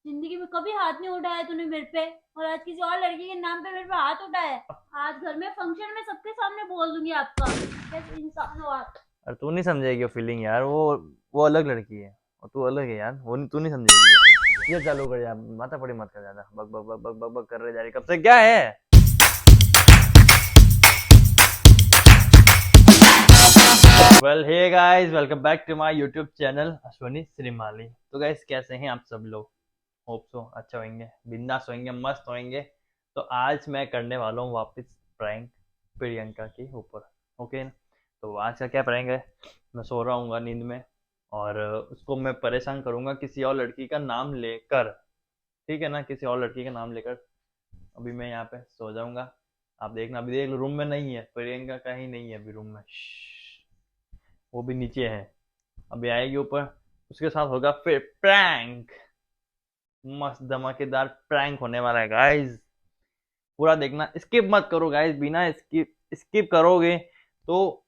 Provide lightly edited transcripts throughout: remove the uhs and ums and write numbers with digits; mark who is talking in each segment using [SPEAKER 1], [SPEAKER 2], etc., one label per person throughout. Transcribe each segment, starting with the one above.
[SPEAKER 1] जिंदगी में कभी हाथ नहीं उठाया तूने मेरे पे, और आज किसी और लड़की के नाम पे मेरे पे हाथ उठाया है। आज घर में फंक्शन में सबके सामने बोल दूंगी आपका। कैसे इंसान हो आप।
[SPEAKER 2] अरे तू नहीं समझेगी वो फीलिंग यार। वो अलग लड़की है और तू अलग है यार। वो तू नहीं समझेगी ये सब चीजें। ये चालू कर यार, माथा पड़ी मत कर ज्यादा। बक बक बक बक बक बक कर रहे जा रही कब से, क्या है? Well hey guys, welcome back to my YouTube channel Ashwani Shrimali. तो गाइस कैसे हैं आप सब लोग? होप सो अच्छा होंगे, बिंदास होंगे, मस्त होंगे। तो आज मैं करने वाला हूँ वापस प्रैंक प्रियंका के ऊपर। ओके ना? तो आज का क्या प्रैंक है, मैं सो रहा हूँ नींद में और उसको मैं परेशान करूंगा किसी और लड़की का नाम लेकर। ठीक है ना? किसी और लड़की का नाम लेकर अभी मैं यहाँ पे सो जाऊंगा। आप देखना, अभी देख लो रूम में नहीं है प्रियंका, का ही नहीं है अभी रूम में। वो भी नीचे है, अभी आएगी ऊपर। उसके साथ होगा फिर प्रैंक। मस्त धमाकेदार प्रैंक होने वाला है गाइस। पूरा देखना, स्किप मत करो गाइस। बिना स्किप स्किप करोगे तो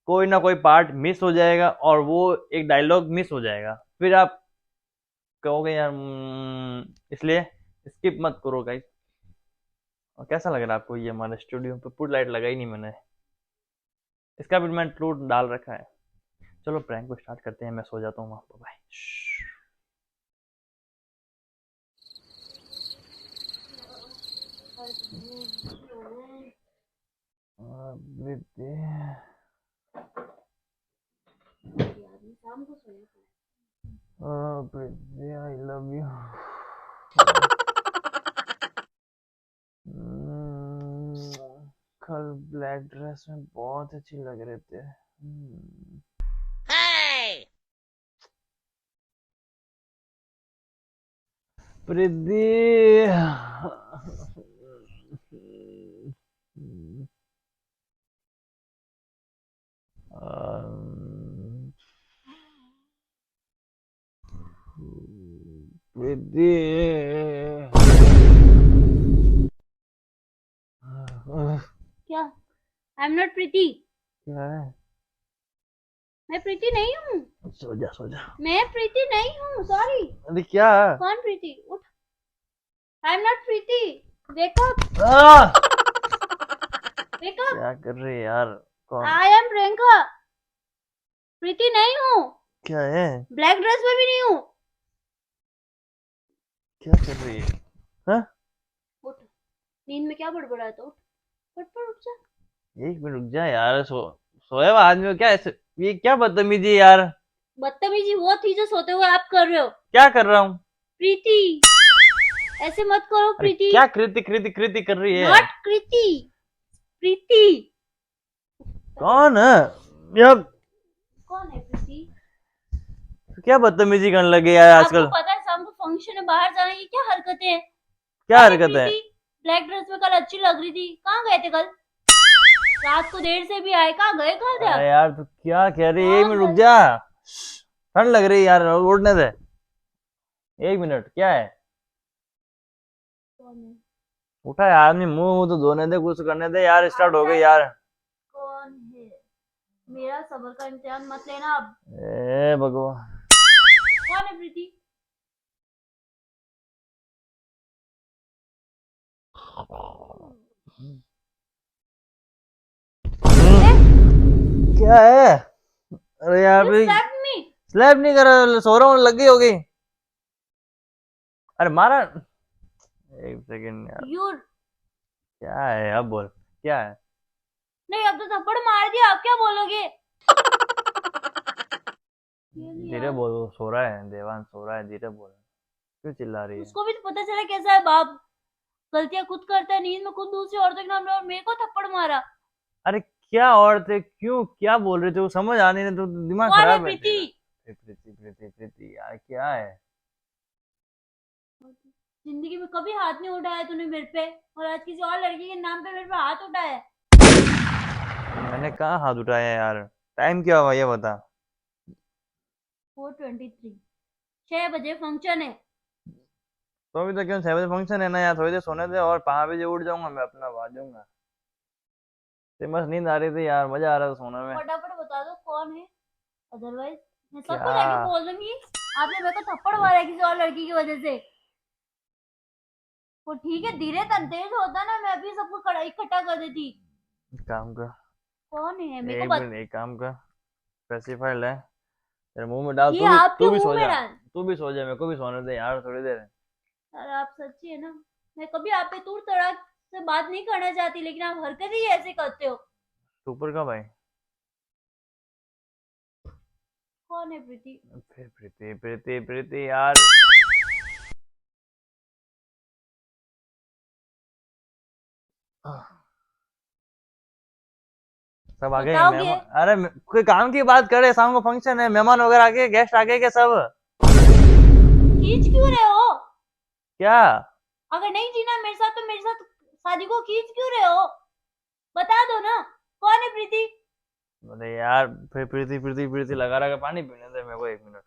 [SPEAKER 2] कोई ना कोई पार्ट मिस हो जाएगा और वो एक डायलॉग मिस हो जाएगा, फिर आप कहोगे यार इसलिए स्किप मत करो गाइस। और कैसा लग रहा है आपको ये हमारे स्टूडियो पे? पूरी लाइट लगाई नहीं मैंने, इसका भी मैं ट्रूथ डाल रखा है। चलो प्रैंक को स्टार्ट करते हैं, मैं सो जाता हूँ वहां पर। बाय।
[SPEAKER 1] शाम को सोया था।
[SPEAKER 2] I love you. कल ब्लैक ड्रेस में बहुत अच्छी लग रहे थे। प्रीति। प्रीति।
[SPEAKER 1] क्या? आई एम नॉट प्रीति।
[SPEAKER 2] क्या है?
[SPEAKER 1] मैं प्रीति नहीं हूँ।
[SPEAKER 2] सो जा सो जा।
[SPEAKER 1] मैं प्रीति नहीं हूँ, सॉरी।
[SPEAKER 2] अरे क्या?
[SPEAKER 1] कौन प्रीति? उठ। I am not Preeti. Wake up.
[SPEAKER 2] आ!
[SPEAKER 1] Wake up.
[SPEAKER 2] क्या कर रहे हैं यार? कौन?
[SPEAKER 1] I am Priyanka. प्रीति नहीं हूँ।
[SPEAKER 2] क्या है?
[SPEAKER 1] ब्लैक ड्रेस में भी नहीं हूँ।
[SPEAKER 2] क्या कर रही है? हाँ?
[SPEAKER 1] उठ। नींद में क्या बड़बड़ा था? उठ। फट फट उठ जा।
[SPEAKER 2] एक मिनट रुक जा यार। सोया हुआ आदमी को क्या ऐसे, ये क्या बदतमीजी है यार?
[SPEAKER 1] बदतमीजी वो थी जो सोते हुए आप कर रहे हो।
[SPEAKER 2] क्या कर रहा हूँ?
[SPEAKER 1] प्रीति। ऐसे मत करो
[SPEAKER 2] अरे
[SPEAKER 1] प्रीति।
[SPEAKER 2] क्या कृति कृति कृति कर रही है?
[SPEAKER 1] नॉट कृति। प्रीति।
[SPEAKER 2] कौन है? यार
[SPEAKER 1] कौन है प्रीति?
[SPEAKER 2] क्या बदतमीजी करने लगे यार
[SPEAKER 1] आपको
[SPEAKER 2] आजकल।
[SPEAKER 1] पता है शाम को फंक्शन में बाहर जाना, ये क्या हरकतें हैं?
[SPEAKER 2] क्या
[SPEAKER 1] कौन है
[SPEAKER 2] हरकत है?
[SPEAKER 1] प्रीति? ब्लैक ड्रेस में कल अच्छी लग रही थी, कहाँ गए थे कल? रात को देर से भी आए, कहाँ गए, कहाँ थे
[SPEAKER 2] अरे
[SPEAKER 1] आप?
[SPEAKER 2] यार तू क्या कह रही है? एक
[SPEAKER 1] कहाँ
[SPEAKER 2] मिनट रुक
[SPEAKER 1] गए?
[SPEAKER 2] जा। ठंड लग रही है यार, उड़ने दे। एक मिनट, क्या है?
[SPEAKER 1] कौन है?
[SPEAKER 2] उठा यार, आदमी मुंह मुंह तो धोने दे, कुछ करने दे यार। स्टार्ट हो
[SPEAKER 1] अच्छा,
[SPEAKER 2] गई यार।
[SPEAKER 1] कौन है? मेरा सबर का इम्तिहान मत लेना अब।
[SPEAKER 2] ए भगवान।
[SPEAKER 1] कौन है प्रीति?
[SPEAKER 2] क्या है? अरे यार
[SPEAKER 1] You
[SPEAKER 2] भाई,
[SPEAKER 1] slapped me.
[SPEAKER 2] स्लैप नहीं कर रहा, सो रहा हूँ, लग गई होगी। अरे मारा। एक सेकंड यार।
[SPEAKER 1] You।
[SPEAKER 2] क्या है अब बोल, क्या है?
[SPEAKER 1] नहीं, अब तो थप्पड़ मार दिया, आप क्या बोलोगे?
[SPEAKER 2] धीरे बोल, वो सो रहा है, देवान सो रहा है, धीरे बोल। क्यों चिल्ला रही है?
[SPEAKER 1] उसको भी तो पता चला कैसा है बाप। गलतियां खुद करता है, नींद में खुद दूसरी औरतों के नाम ले और मेरे को थप्पड़ मारा।
[SPEAKER 2] अरे क्या औरत है, क्यों क्या बोल रहे थे? वो समझ आने नहीं, तो दिमाग
[SPEAKER 1] कौन है
[SPEAKER 2] खराब है
[SPEAKER 1] प्रीति?
[SPEAKER 2] तेरा। प्रीति प्रीति प्रीति यार, क्या है?
[SPEAKER 1] जिंदगी में कभी हाथ नहीं उठाया तूने मेरे पे, और आज किसी और लड़की के नाम पे मेरे पे हाथ उठाया है।
[SPEAKER 2] मैंने कहाँ हाथ उठाया यार? टाइम क्या हुआ ये बता।
[SPEAKER 1] 4:23। 6 बजे फंक्शन है।
[SPEAKER 2] तो अभी तक क्यों? 6 बजे फंक्शन है ना यार, थोड़ी देर सोने दे और 5 बजे उठ जाऊंगा मैं, अपना आ जाऊंगा। ते बस नींद आ रही थी यार, मजा आ रहा था सोने में।
[SPEAKER 1] फटाफट बता दो कौन है, अदरवाइज मैं सबको जाके
[SPEAKER 2] क्या?
[SPEAKER 1] बोल दूंगी आपने मेरे को थप्पड़ मारा है किसी और लड़की की वजह से। वो ठीक है, धीरे तेज होता ना, मैं अभी सबको इकट्ठा कर देती।
[SPEAKER 2] काम कर,
[SPEAKER 1] कौन है मेरे को
[SPEAKER 2] एक
[SPEAKER 1] बता।
[SPEAKER 2] मिनट, एक काम कर, पेसिफायर ले, तेरे मुंह में डाल,
[SPEAKER 1] ये आपके
[SPEAKER 2] तू भी
[SPEAKER 1] मुंह
[SPEAKER 2] सो
[SPEAKER 1] में
[SPEAKER 2] जा,
[SPEAKER 1] डाल।
[SPEAKER 2] तू भी सो जा, मेरे को भी सोने दे यार थोड़ी देर।
[SPEAKER 1] सर आप सच्ची है ना, मैं कभी आप पे तूड़ तड़ाक से बात नहीं करना चाहती, लेकिन आप हरकत ही ऐसे करते हो।
[SPEAKER 2] तू ऊपर का भाई?
[SPEAKER 1] कौन है प्रीति?
[SPEAKER 2] फिर प्रीति प्रीति प्रीति यार। सब आ गए क्या
[SPEAKER 1] बताओगे?
[SPEAKER 2] मेहमान? अरे कोई काम की बात करे, शाम को फंक्शन है, मेहमान वगैरह आ गए, गेस्ट आ गए क्या सब?
[SPEAKER 1] खींच क्यों रहे हो?
[SPEAKER 2] क्या?
[SPEAKER 1] अगर नहीं जीना मेरे साथ तो मेरे साथ शादी को खींच क्यों रहे हो? बता दो ना, कौन है प्रीति?
[SPEAKER 2] अरे यार फिर प्रीति प्रीति प्रीति लगा रहा, पानी पीने दे मेरे को, एक मिनट।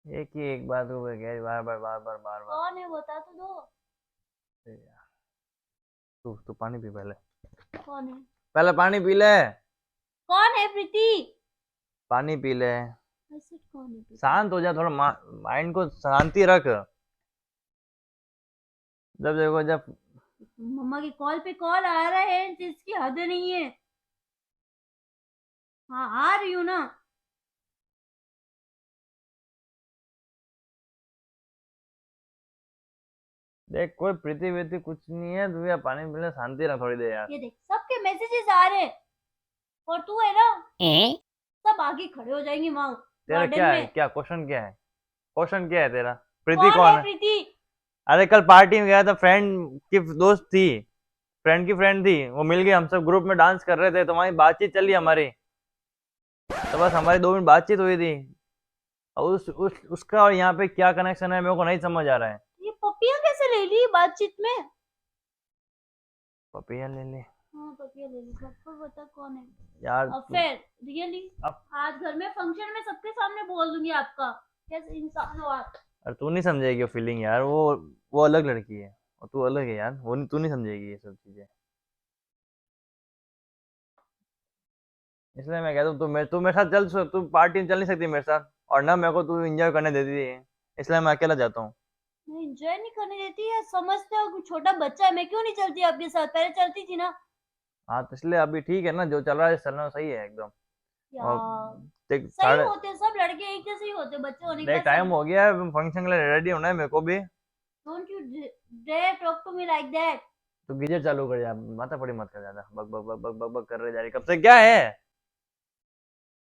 [SPEAKER 2] एक ही एक बात हो गई, बार बार बार बार बार बार।
[SPEAKER 1] कौन है बता तो दो।
[SPEAKER 2] अरे यार, तू तू पानी पी पहले,
[SPEAKER 1] कौन है?
[SPEAKER 2] पहले पानी पी ले,
[SPEAKER 1] कौन है प्रीति?
[SPEAKER 2] पानी पी ले,
[SPEAKER 1] ऐसे कौन है प्रीति?
[SPEAKER 2] शांत हो जा थोड़ा, माइंड को शांति रख। जब देखो जब
[SPEAKER 1] मम्मा की कॉल पे कॉल आ रहा है जिसकी हद नहीं है। हाँ आ रही हूँ ना।
[SPEAKER 2] देख, कोई प्रीति वीति कुछ नहीं है, तू यार पानी पी ले, शांति रख थोड़ी देर यार।
[SPEAKER 1] ये देख सबके मैसेजेस आ रहे हैं, और तू है ना सब आगे खड़े हो जाएंगे वहां
[SPEAKER 2] तेरा
[SPEAKER 1] गार्डन
[SPEAKER 2] क्या है,
[SPEAKER 1] में।
[SPEAKER 2] क्या क्वेश्चन क्या है? क्वेश्चन क्या है तेरा? प्रीति
[SPEAKER 1] कौन
[SPEAKER 2] कौन
[SPEAKER 1] है
[SPEAKER 2] है?
[SPEAKER 1] प्रीति?
[SPEAKER 2] अरे कल पार्टी में गया था, फ्रेंड की दोस्त थी, फ्रेंड की फ्रेंड थी, वो मिल गई, हम सब ग्रुप में डांस कर रहे थे, तो वहीं बातचीत चली हमारी, तो बस हमारी 2 मिनट बातचीत हुई थी। और उसका और यहाँ पे क्या कनेक्शन है मेरे को नहीं समझ आ रहा है।
[SPEAKER 1] ये पपिया कैसे ले ली बातचीत में?
[SPEAKER 2] पपिया ले ले
[SPEAKER 1] हाँ पपिया ले ली, सबको बता कौन है।
[SPEAKER 2] यार
[SPEAKER 1] और फिर रियली
[SPEAKER 2] अब
[SPEAKER 1] आज घर में फंक्शन में सबके सामने बोल दूंगी आपका, कैसे इंसान हो आप।
[SPEAKER 2] अरे तू नहीं समझेगी वो फीलिंग यार, वो अलग लड़की है और तू अलग है यार, वो नहीं, तू नहीं समझेगी ये सब चीजें। इसलिए मैं कहता हूँ तू मेरे साथ चल, तू पार्टी में चल नहीं सकती मेरे साथ, और ना मेरे को तू एंजॉय करने देती है, इसलिए मैं अकेला जाता हूँ।
[SPEAKER 1] मैं एंजॉय नहीं करने देती है, समझते हो कि छोटा बच्चा है, मैं क्यों नहीं चलती आपके साथ, पहले चलती थी ना।
[SPEAKER 2] हाँ तो इसलिए अभी ठीक है ना, जो चल रहा है चलना सही है एकदम। और
[SPEAKER 1] यार
[SPEAKER 2] देख
[SPEAKER 1] सही
[SPEAKER 2] साढ़े
[SPEAKER 1] होते सब लड़के एक जैसे ही होते, बच्चे होने के
[SPEAKER 2] देख
[SPEAKER 1] बाद
[SPEAKER 2] टाइम
[SPEAKER 1] सब।
[SPEAKER 2] हो गया है, फंक्शन के लिए रेडी होना है मेरे को भी।
[SPEAKER 1] Don't you dare talk to me like that.
[SPEAKER 2] तो गीजर चालू कर, जा माथा पड़ी मत कर, ज्यादा बक बक बक बक बक बक कर रहे जा रही कब से, क्या है,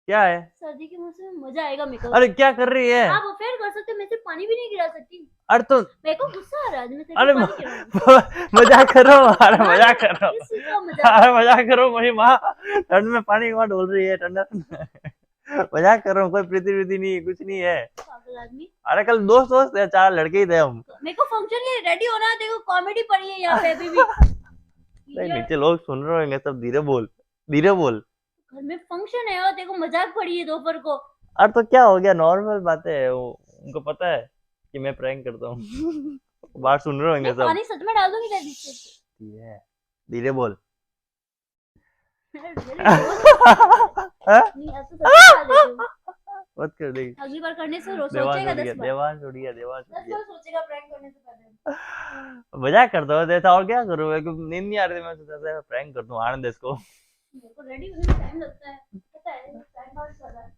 [SPEAKER 2] क्या है?
[SPEAKER 1] सर्दी के मौसम में मजा आएगा मेरे को।
[SPEAKER 2] अरे क्या कर रही है?
[SPEAKER 1] आप अफेयर कर सकते हो, मैं सिर्फ पानी भी नहीं गिरा सकती।
[SPEAKER 2] अरे तो
[SPEAKER 1] मेरे को गुस्सा आ रहा है आज, मैं तेरे
[SPEAKER 2] अरे
[SPEAKER 1] को पानी गिराऊंगी।
[SPEAKER 2] मजाक कर रहा हूँ, अरे
[SPEAKER 1] ना
[SPEAKER 2] मजाक
[SPEAKER 1] ना,
[SPEAKER 2] कर रहा हूँ,
[SPEAKER 1] इस चीज का मजाक।
[SPEAKER 2] अरे मजाक कर रहा हूँ, मेरी माँ ठंड में पानी की माँ डोल रही है, ठंडा मजाक कर रहा हूँ, कोई प्रीति प्रीति नहीं है, कुछ नहीं है।
[SPEAKER 1] पागल आदमी।
[SPEAKER 2] अरे कल दोस्त दोस्त है, 4 लड़के ही थे हम।
[SPEAKER 1] मेरे को फंक्शन के लिए रेडी होना है, देखो कॉमेडी पड़ी है यहाँ पे अभी भी।
[SPEAKER 2] नहीं,
[SPEAKER 1] Idiot।
[SPEAKER 2] नीचे लोग सुन रहे होंगे सब, धीरे बोल, धीरे बोल।
[SPEAKER 1] घर में फंक्शन है और देखो मजाक पड़ी है दोपहर को।
[SPEAKER 2] अरे तो क्या हो गया, नॉर्मल बातें है वो, उनको पता है कि मैं प्रैंक करता हूँ बाहर सुन रहे होंगे
[SPEAKER 1] मैं
[SPEAKER 2] सब।
[SPEAKER 1] पानी सच में डाल दूंगी तेरे से।
[SPEAKER 2] धीरे धीरे बोल हाँ?
[SPEAKER 1] नहीं ऐसे सच में डाल देती हूँ।
[SPEAKER 2] मत कर देगी।
[SPEAKER 1] अगली बार करने से
[SPEAKER 2] देवान
[SPEAKER 1] सोचेगा
[SPEAKER 2] उड़
[SPEAKER 1] 10
[SPEAKER 2] गया,
[SPEAKER 1] बार।
[SPEAKER 2] देवान उड़ गया, देवान
[SPEAKER 1] 10
[SPEAKER 2] उड़ गया।
[SPEAKER 1] बार सोचेगा प्रैंक करने से पहले।
[SPEAKER 2] मजाक करता हूँ, देता और क्या करूँ, मेरे को नींद नहीं आ रही थी, मैं सोचा था प्रैंक कर दूं, आनंद इसको।
[SPEAKER 1] मेरे को रेडी होने में टाइम लगता है, पता है, टाइम पास कर रहा है।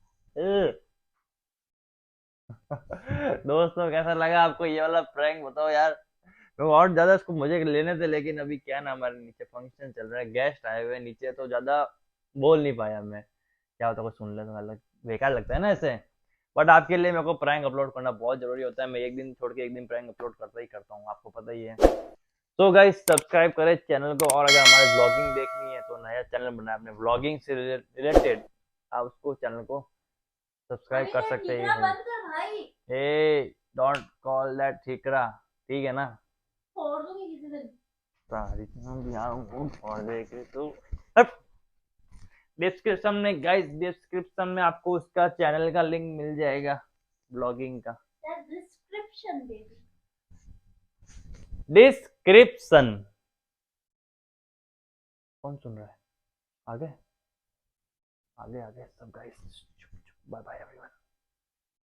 [SPEAKER 2] दोस्तों कैसा लगा आपको ये वाला प्रैंक, बताओ यार, मेरे को और ज्यादा इसको मजे लेने थे, लेकिन अभी क्या ना, हमारे नीचे फंक्शन चल रहा है, गेस्ट आए हुए हैं नीचे, तो ज्यादा बोल नहीं पाया मैं, क्या होता है कुछ सुन ले तो अलग बेकार लगता है ना ऐसे। बट आपके लिए मेरे को प्रैंक अपलोड करना बहुत जरूरी होता है, मैं एक दिन छोड़ के एक दिन प्रैंक अपलोड करता ही करता हूँ, आपको पता ही है। तो गाइस सब्सक्राइब करें चैनल को, और अगर हमारे व्लॉगिंग देखनी है तो नया चैनल बनाया अपने व्लॉगिंग से रिलेटेड, आप उसको चैनल को सब्सक्राइब कर सकते
[SPEAKER 1] निगरा
[SPEAKER 2] हैं।
[SPEAKER 1] बंद कर भाई,
[SPEAKER 2] ए डोंट कॉल दैट ठीकरा, ठीक है ना?
[SPEAKER 1] छोड़ दूंगी किसी दिन।
[SPEAKER 2] तारीख हम यहाँ हूँ और देख रहे तो डिस्क्रिप्शन में, गाइस डिस्क्रिप्शन में आपको उसका चैनल का लिंक मिल जाएगा, ब्लॉगिंग का।
[SPEAKER 1] Description baby.
[SPEAKER 2] डिस्क्रिप्शन। कौन सुन रहा है? आगे आगे आगे सब गाइस, बाय बाय एवरीवन।